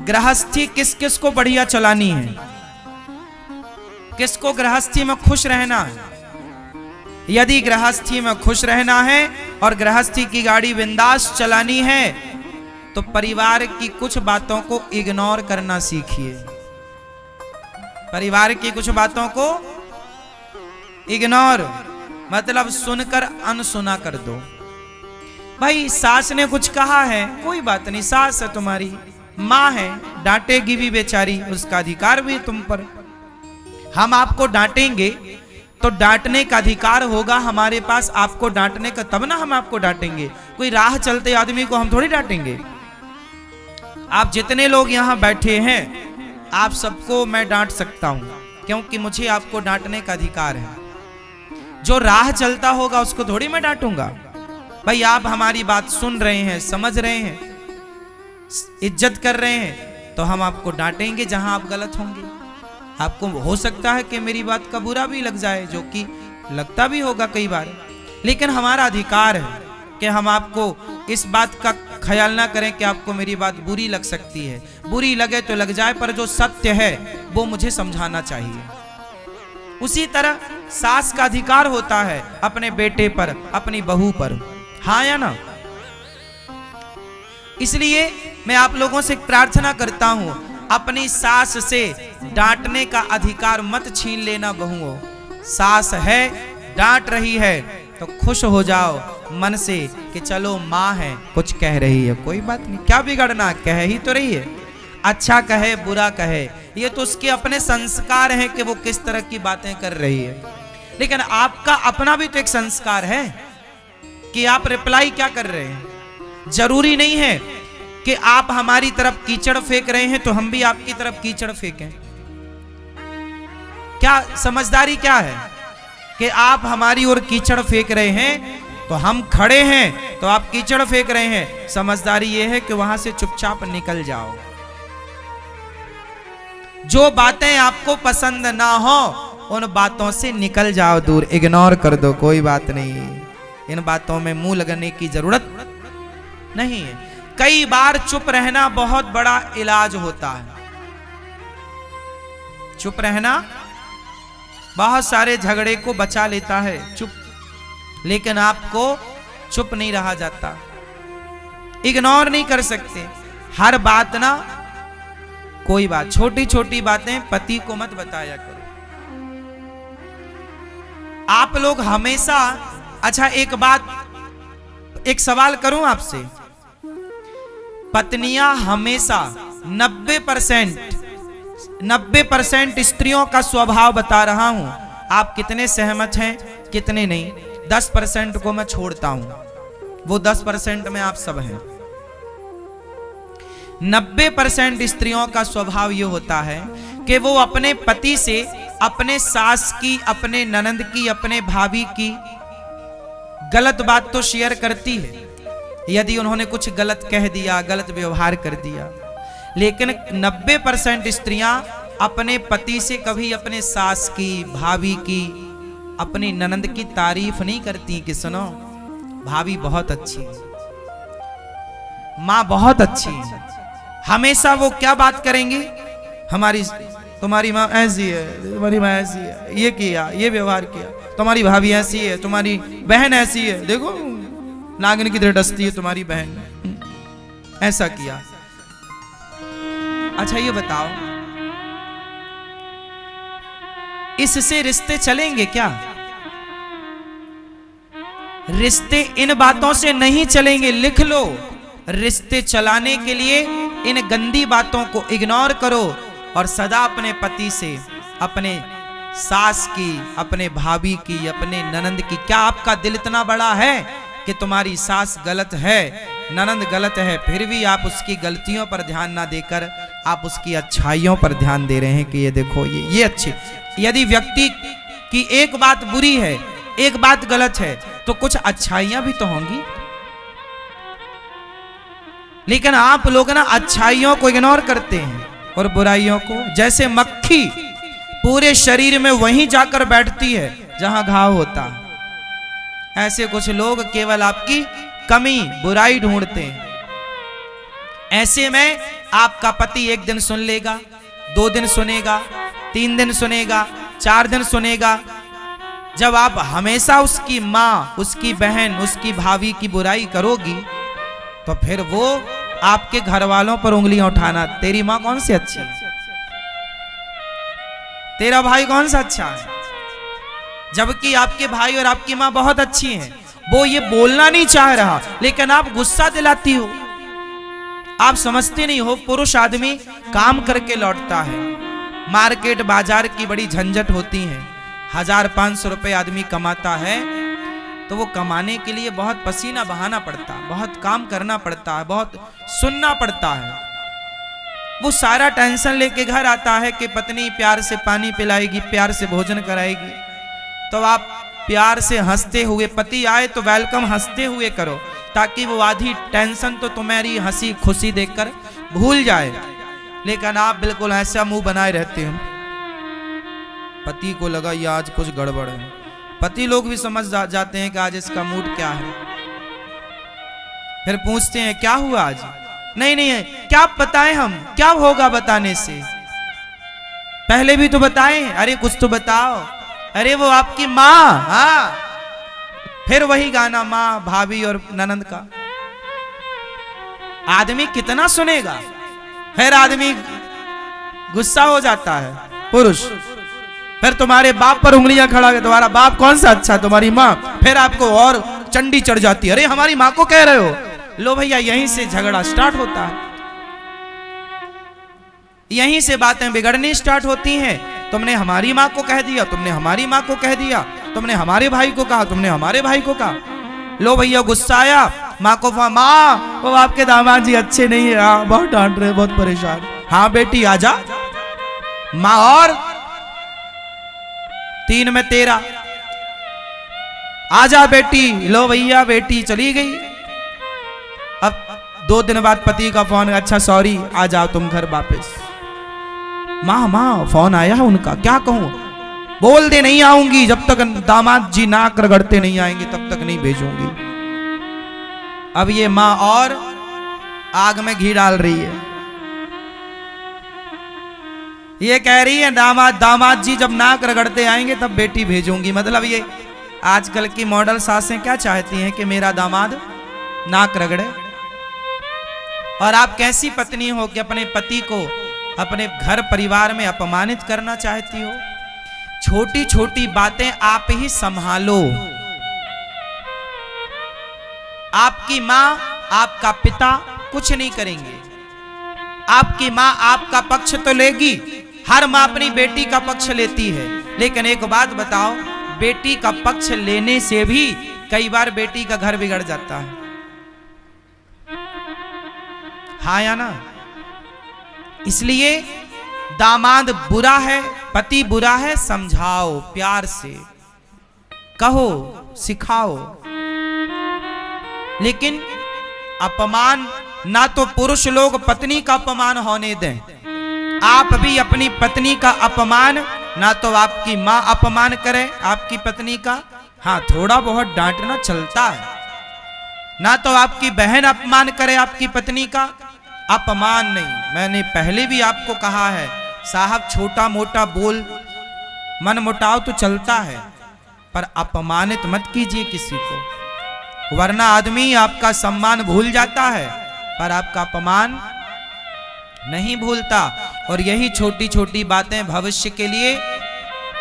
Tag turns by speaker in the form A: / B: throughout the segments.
A: गृहस्थी किस किस को बढ़िया चलानी है, किसको गृहस्थी में खुश रहना है। यदि गृहस्थी में खुश रहना है और गृहस्थी की गाड़ी बिंदास चलानी है तो परिवार की कुछ बातों को इग्नोर करना सीखिए। परिवार की कुछ बातों को इग्नोर मतलब सुनकर अनसुना कर दो। भाई सास ने कुछ कहा है, कोई बात नहीं, सास है तुम्हारी, माँ है, डांटेगी भी बेचारी, उसका अधिकार भी तुम पर। हम आपको डांटेंगे तो डांटने का अधिकार होगा हमारे पास आपको डांटने का, तब ना हम आपको डांटेंगे। कोई राह चलते आदमी को हम थोड़ी डांटेंगे। आप जितने लोग यहाँ बैठे हैं आप सबको मैं डांट सकता हूं क्योंकि मुझे आपको डांटने का अधिकार है। जो राह चलता होगा उसको थोड़ी मैं डांटूंगा। भाई आप हमारी बात सुन रहे हैं, समझ रहे हैं, इज्जत कर रहे हैं तो हम आपको डांटेंगे जहां आप गलत होंगे। आपको हो सकता है कि मेरी बात का बुरा भी लग जाए, जो कि लगता भी होगा कई बार, लेकिन हमारा अधिकार है कि हम आपको इस बात का ख्याल ना करें कि आपको मेरी बात बुरी लग सकती है। बुरी लगे तो लग जाए, पर जो सत्य है वो मुझे समझाना चाहिए। उसी तरह सास का अधिकार होता है अपने बेटे पर, अपनी बहू पर, हाँ या ना। इसलिए मैं आप लोगों से प्रार्थना करता हूं, अपनी सास से डांटने का अधिकार मत छीन लेना बहुओं। सास है, डांट रही है तो खुश हो जाओ मन से कि चलो माँ है, कुछ कह रही है, कोई बात नहीं, क्या बिगड़ना, कह ही तो रही है। अच्छा कहे बुरा कहे ये तो उसके अपने संस्कार हैं कि वो किस तरह की बातें कर रही है, लेकिन आपका अपना भी तो एक संस्कार है कि आप रिप्लाई क्या कर रहे हैं। जरूरी नहीं है कि आप हमारी तरफ कीचड़ फेंक रहे हैं तो हम भी आपकी तरफ कीचड़ फेंकें। क्या समझदारी क्या है कि आप हमारी ओर कीचड़ फेंक रहे हैं तो हम खड़े हैं तो आप कीचड़ फेंक रहे हैं। समझदारी यह है कि वहां से चुपचाप निकल जाओ। जो बातें आपको पसंद ना हो उन बातों से निकल जाओ, दूर, इग्नोर कर दो, कोई बात नहीं। इन बातों में मुंह लगने की जरूरत नहीं है। कई बार चुप रहना बहुत बड़ा इलाज होता है। चुप रहना बहुत सारे झगड़े को बचा लेता है चुप, लेकिन आपको चुप नहीं रहा जाता, इग्नोर नहीं कर सकते हर बात ना। कोई बात, छोटी छोटी बातें पति को मत बताया करो। आप लोग हमेशा, अच्छा एक बात, एक सवाल करूं आपसे, पत्नियां हमेशा 90% स्त्रियों का स्वभाव बता रहा हूं, आप कितने सहमत हैं कितने नहीं, 10% को मैं छोड़ता हूं, वो 10% में आप सब हैं। 90% स्त्रियों का स्वभाव ये होता है कि वो अपने पति से अपने सास की, अपने ननंद की, अपने भाभी की गलत बात तो शेयर करती है यदि उन्होंने कुछ गलत कह दिया, गलत व्यवहार कर दिया, लेकिन 90% स्त्रियां अपने पति से कभी अपने सास की, भाभी की, अपनी ननंद की तारीफ नहीं करती कि सुनो भाभी बहुत अच्छी है, माँ बहुत अच्छी है। हमेशा वो क्या बात करेंगे, तुम्हारी माँ ऐसी है, तुम्हारी माँ ऐसी है, ये किया, ये व्यवहार किया, तुम्हारी भाभी ऐसी है, तुम्हारी बहन ऐसी है, देखो नागिन की तरह डसती है तुम्हारी बहन, ऐसा किया। अच्छा ये बताओ, इससे रिश्ते चलेंगे क्या? रिश्ते इन बातों से नहीं चलेंगे, लिख लो। रिश्ते चलाने के लिए इन गंदी बातों को इग्नोर करो और सदा अपने पति से, अपने सास की, अपने भाभी की, अपने ननंद की, क्या आपका दिल इतना बड़ा है कि तुम्हारी सास गलत है, ननंद गलत है, फिर भी आप उसकी गलतियों पर ध्यान ना देकर आप उसकी अच्छाइयों पर ध्यान दे रहे हैं कि ये देखो ये अच्छी। यदि व्यक्ति की एक बात बुरी है, एक बात गलत है, तो कुछ अच्छाइयां भी तो होंगी, लेकिन आप लोग ना अच्छाइयों को इग्नोर करते हैं और बुराइयों को। जैसे मक्खी पूरे शरीर में वहीं जाकर बैठती है जहां घाव होता है, ऐसे कुछ लोग केवल आपकी कमी, बुराई ढूंढते हैं। ऐसे में आपका पति एक दिन सुन लेगा, 2 दिन सुनेगा, 3 दिन सुनेगा, 4 दिन सुनेगा। जब आप हमेशा उसकी माँ, उसकी बहन, उसकी भाभी की बुराई करोगी तो फिर वो आपके घर वालों पर उंगलियां उठाना, तेरी माँ कौन सी अच्छी है, तेरा भाई कौन सा अच्छा है, जबकि आपके भाई और आपकी माँ बहुत अच्छी हैं। वो ये बोलना नहीं चाह रहा लेकिन आप गुस्सा दिलाती हो। आप समझते नहीं हो, पुरुष आदमी काम करके लौटता है, मार्केट बाजार की बड़ी झंझट होती है, 1000-500 रुपए आदमी कमाता है तो वो कमाने के लिए बहुत पसीना बहाना पड़ता है, बहुत काम करना पड़ता है, बहुत सुनना पड़ता है। वो सारा टेंशन लेके घर आता है कि पत्नी प्यार से पानी पिलाएगी, प्यार से भोजन कराएगी, तो आप प्यार से हंसते हुए, पति आए तो वेलकम हंसते हुए करो ताकि वो आधी टेंशन तो तुम्हारी हंसी खुशी देखकर भूल जाए। लेकिन आप बिल्कुल ऐसा मुंह बनाए रहते हो। पति को लगा ये आज कुछ गड़बड़ है, पति लोग भी समझ जाते हैं कि आज इसका मूड क्या है। फिर पूछते हैं क्या हुआ आज, नहीं नहीं क्या बताएं हम, क्या होगा बताने से, पहले भी तो बताएं, अरे कुछ तो बताओ, अरे वो आपकी माँ। हाँ, फिर वही गाना माँ, भाभी और ननंद का। आदमी कितना सुनेगा, फिर आदमी गुस्सा हो जाता है पुरुष। फिर तुम्हारे बाप पर उंगलियां खड़ा के, तुम्हारा बाप कौन सा अच्छा, तुम्हारी माँ। फिर आपको और चंडी चढ़ जाती है, अरे हमारी माँ को कह रहे हो। लो भैया, यहीं से झगड़ा स्टार्ट होता है, यहीं से बातें बिगड़नी स्टार्ट होती हैं। तुमने हमारी माँ को कह दिया, तुमने हमारी माँ को कह दिया, तुमने हमारे भाई को कहा, तुमने हमारे भाई को कहा। लो भैया, गुस्सा आया, माँ को माँ वो आपके दामाद जी अच्छे नहीं है, हाँ बहुत डांट रहे, बहुत परेशान। हाँ बेटी आजा, माँ और 3 में 13, आजा बेटी। लो भैया, बेटी चली गई। अब 2 दिन बाद पति का फोन, अच्छा सॉरी, आ जाओ तुम घर वापस। माँ माँ फोन आया है उनका, क्या कहूं, बोल दे नहीं आऊंगी, जब तक दामाद जी नाक रगड़ते नहीं आएंगे तब तक नहीं भेजूंगी। अब ये माँ और आग में घी डाल रही है, ये कह रही है दामाद जी जब नाक रगड़ते आएंगे तब बेटी भेजूंगी। मतलब ये आजकल की मॉडल सासें क्या चाहती हैं कि मेरा दामाद नाक रगड़े। और आप कैसी पत्नी हो कि अपने पति को अपने घर परिवार में अपमानित करना चाहती हो। छोटी छोटी बातें आप ही संभालो। आपकी मां, आपका पिता कुछ नहीं करेंगे। आपकी मां आपका पक्ष तो लेगी, हर मां अपनी बेटी का पक्ष लेती है, लेकिन एक बात बताओ, बेटी का पक्ष लेने से भी कई बार बेटी का घर बिगड़ जाता है। हाँ या ना? इसलिए दामाद बुरा है, पति बुरा है, समझाओ, प्यार से कहो, सिखाओ। लेकिन अपमान ना तो पुरुष लोग पत्नी का अपमान होने दें, आप भी अपनी पत्नी का अपमान, ना तो आपकी मां अपमान करे आपकी पत्नी का, हाँ थोड़ा बहुत डांटना चलता है, ना तो आपकी बहन अपमान करे आपकी पत्नी का, अपमान नहीं। मैंने पहले भी आपको कहा है साहब, छोटा मोटा बोल मन मुटाव तो चलता है, पर अपमानित मत कीजिए किसी को, वरना आदमी आपका सम्मान भूल जाता है पर आपका अपमान नहीं भूलता। और यही छोटी छोटी बातें भविष्य के लिए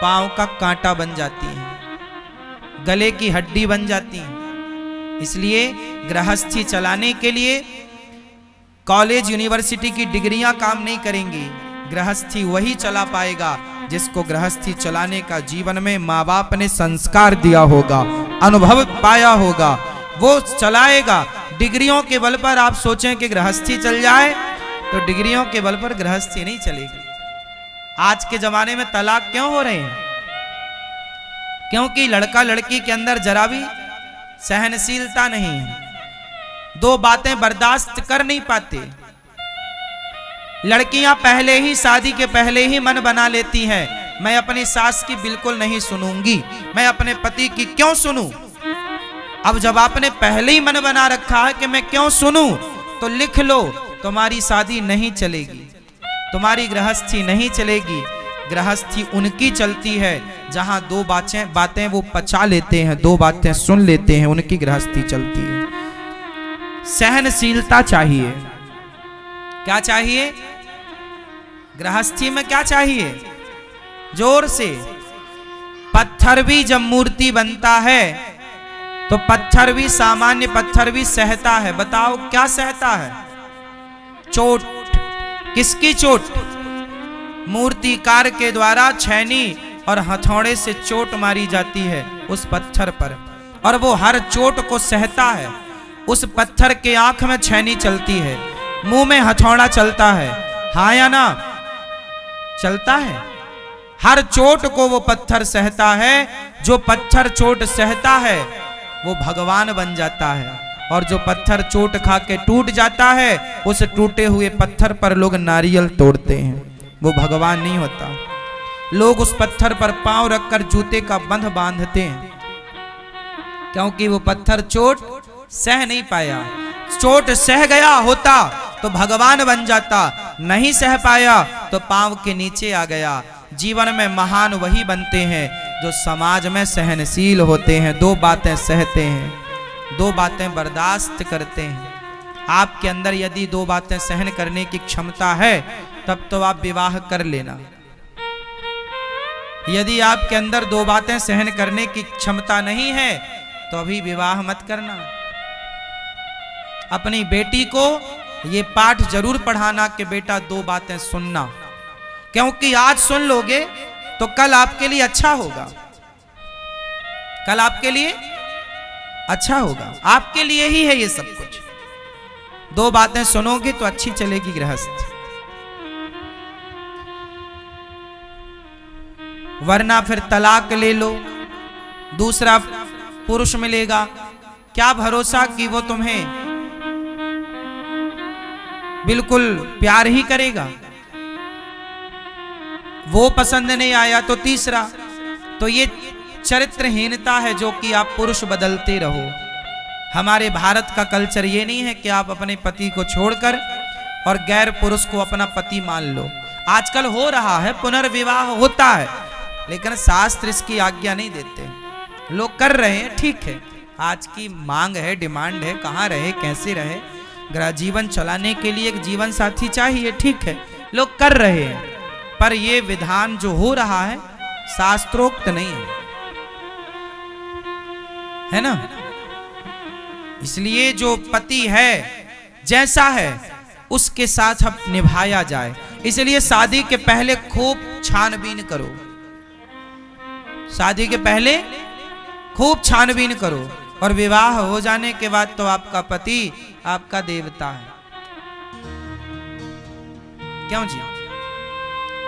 A: पांव का कांटा बन जाती हैं, गले की हड्डी बन जाती हैं। इसलिए गृहस्थी चलाने के लिए कॉलेज यूनिवर्सिटी की डिग्रियां काम नहीं करेंगी। गृहस्थी वही चला पाएगा जिसको गृहस्थी चलाने का जीवन में माँ बाप ने संस्कार दिया होगा, अनुभव पाया होगा, वो चलाएगा। डिग्रियों के बल पर आप सोचें कि गृहस्थी चल जाए, तो डिग्रियों के बल पर गृहस्थी नहीं चलेगी। आज के जमाने में तलाक क्यों हो रहे हैं? क्योंकि लड़का लड़की के अंदर जरा भी सहनशीलता नहीं है, 2 बातें बर्दाश्त कर नहीं पाते। लड़कियां पहले ही, शादी के पहले ही मन बना लेती हैं, मैं अपनी सास की बिल्कुल नहीं सुनूंगी, मैं अपने पति की क्यों सुनूं। अब जब आपने पहले ही मन बना रखा है कि मैं क्यों सुनूं, तो लिख लो तुम्हारी शादी नहीं चलेगी, तुम्हारी गृहस्थी नहीं चलेगी। गृहस्थी उनकी चलती है जहां दो बातें वो पचा लेते हैं, दो बातें सुन लेते हैं, उनकी गृहस्थी चलती है। सहनशीलता चाहिए। क्या चाहिए? गृहस्थी में क्या चाहिए? जोर से। पत्थर भी जब मूर्ति बनता है तो पत्थर भी, सामान्य पत्थर भी सहता है। बताओ क्या सहता है? चोट। किसकी चोट? मूर्तिकार के द्वारा छैनी और हथौड़े से चोट मारी जाती है उस पत्थर पर, और वो हर चोट को सहता है। उस पत्थर के आंख में छैनी चलती है, मुंह में हथौड़ा चलता है, हाँ या ना? चलता है। हर चोट को वो पत्थर सहता है। जो पत्थर चोट सहता है वो भगवान बन जाता है, और जो पत्थर चोट खा के टूट जाता है उस टूटे हुए पत्थर पर लोग नारियल तोड़ते हैं, वो भगवान नहीं होता। लोग उस पत्थर पर पांव रखकर जूते का बंध बांधते हैं, क्योंकि वो पत्थर चोट सह नहीं पाया। चोट सह गया होता तो भगवान बन जाता, नहीं सह पाया तो पांव के नीचे आ गया। जीवन में महान वही बनते हैं जो समाज में सहनशील होते हैं, दो बातें सहते हैं, दो बातें बर्दाश्त करते हैं। आपके अंदर यदि दो बातें सहन करने की क्षमता है तब तो आप विवाह कर लेना। यदि आपके अंदर दो बातें सहन करने की क्षमता नहीं है तो अभी विवाह मत करना। अपनी बेटी को ये पाठ जरूर पढ़ाना कि बेटा दो बातें सुनना, क्योंकि आज सुन लोगे तो कल आपके लिए अच्छा होगा, कल आपके लिए अच्छा होगा। आपके लिए ही है ये सब कुछ। दो बातें सुनोगे तो अच्छी चलेगी गृहस्थ, वरना फिर तलाक ले लो, दूसरा पुरुष मिलेगा। क्या भरोसा कि वो तुम्हें बिल्कुल प्यार ही करेगा? वो पसंद नहीं आया तो तीसरा। तो ये चरित्रहीनता है जो कि आप पुरुष बदलते रहो। हमारे भारत का कल्चर ये नहीं है कि आप अपने पति को छोड़कर और गैर पुरुष को अपना पति मान लो। आजकल हो रहा है, पुनर्विवाह होता है, लेकिन शास्त्र इसकी आज्ञा नहीं देते। लोग कर रहे हैं, ठीक है, आज की मांग है, डिमांड है, कहाँ रहे कैसे रहे, गृह जीवन चलाने के लिए एक जीवन साथी चाहिए, ठीक है, लोग कर रहे हैं। पर ये विधान जो हो रहा है शास्त्रोक्त नहीं है ना। इसलिए जो पति है जैसा है उसके साथ अब निभाया जाए। इसलिए शादी के पहले खूब छानबीन करो, शादी के पहले खूब छानबीन करो, और विवाह हो जाने के बाद तो आपका पति आपका देवता है। क्यों जी?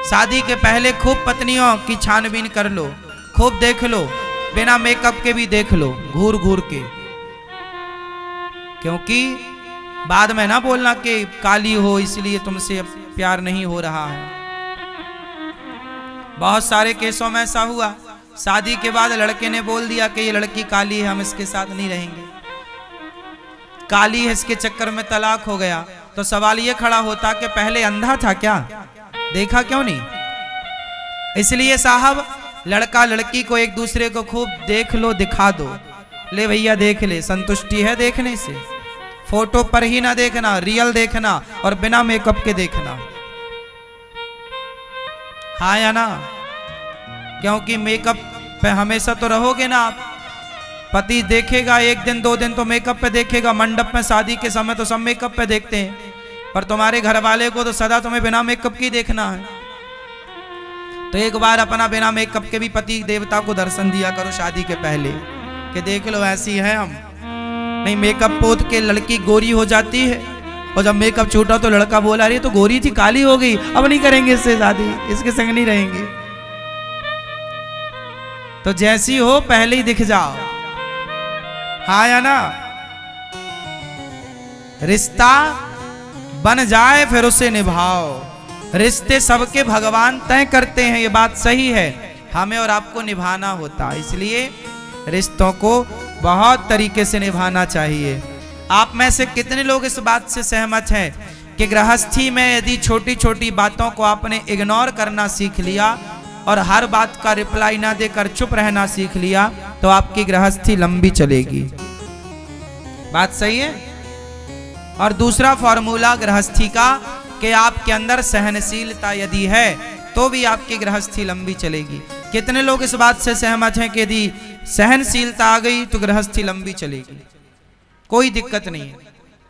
A: शादी के पहले खूब पत्नियों की छानबीन कर लो, खूब देख लो, बिना मेकअप के भी देख लो, घूर घूर के, क्योंकि बाद में ना बोलना कि काली हो इसलिए तुमसे प्यार नहीं हो रहा है। बहुत सारे केसों में ऐसा हुआ, शादी के बाद लड़के ने बोल दिया कि ये लड़की काली है, हम इसके साथ नहीं रहेंगे, काली है, इसके चक्कर में तलाक हो गया। तो सवाल ये खड़ा होता कि पहले अंधा था क्या, देखा क्यों नहीं? इसलिए साहब लड़का लड़की को एक दूसरे को खूब देख लो, दिखा दो, ले भैया देख ले, संतुष्टि है देखने से, फोटो पर ही ना देखना, रियल देखना और बिना मेकअप के देखना, हाँ या ना? क्योंकि मेकअप पे हमेशा तो रहोगे ना आप। पति देखेगा एक दिन दो दिन तो मेकअप पे देखेगा, मंडप में शादी के समय तो सब मेकअप पे देखते हैं, पर तुम्हारे घर वाले को तो सदा तुम्हें बिना मेकअप की देखना है। तो एक बार अपना बिना मेकअप के भी पति देवता को दर्शन दिया करो शादी के पहले, कि देख लो ऐसी है हम। नहीं मेकअप पोत के लड़की गोरी हो जाती है, और जब मेकअप छूटा तो लड़का बोला अरे तो गोरी थी काली हो गई, अब नहीं करेंगे इससे शादी, इसके संग नहीं रहेंगे। तो जैसी हो पहले ही दिख जाओ, हाँ या ना? रिश्ता बन जाए फिर उसे निभाओ। रिश्ते सबके भगवान तय करते हैं, ये बात सही है, हमें और आपको निभाना होता है। इसलिए रिश्तों को बहुत तरीके से निभाना चाहिए। आप में से कितने लोग इस बात से सहमत हैं कि गृहस्थी में यदि छोटी छोटी बातों को आपने इग्नोर करना सीख लिया और हर बात का रिप्लाई ना देकर चुप रहना सीख लिया तो आपकी गृहस्थी लंबी चलेगी। बात सही है। और दूसरा फॉर्मूला गृहस्थी का कि आपके अंदर सहनशीलता यदि है तो भी आपकी गृहस्थी लंबी चलेगी। कितने लोग इस बात से सहमत हैं कि यदि सहनशीलता आ गई तो गृहस्थी लंबी चलेगी, कोई दिक्कत नहीं है।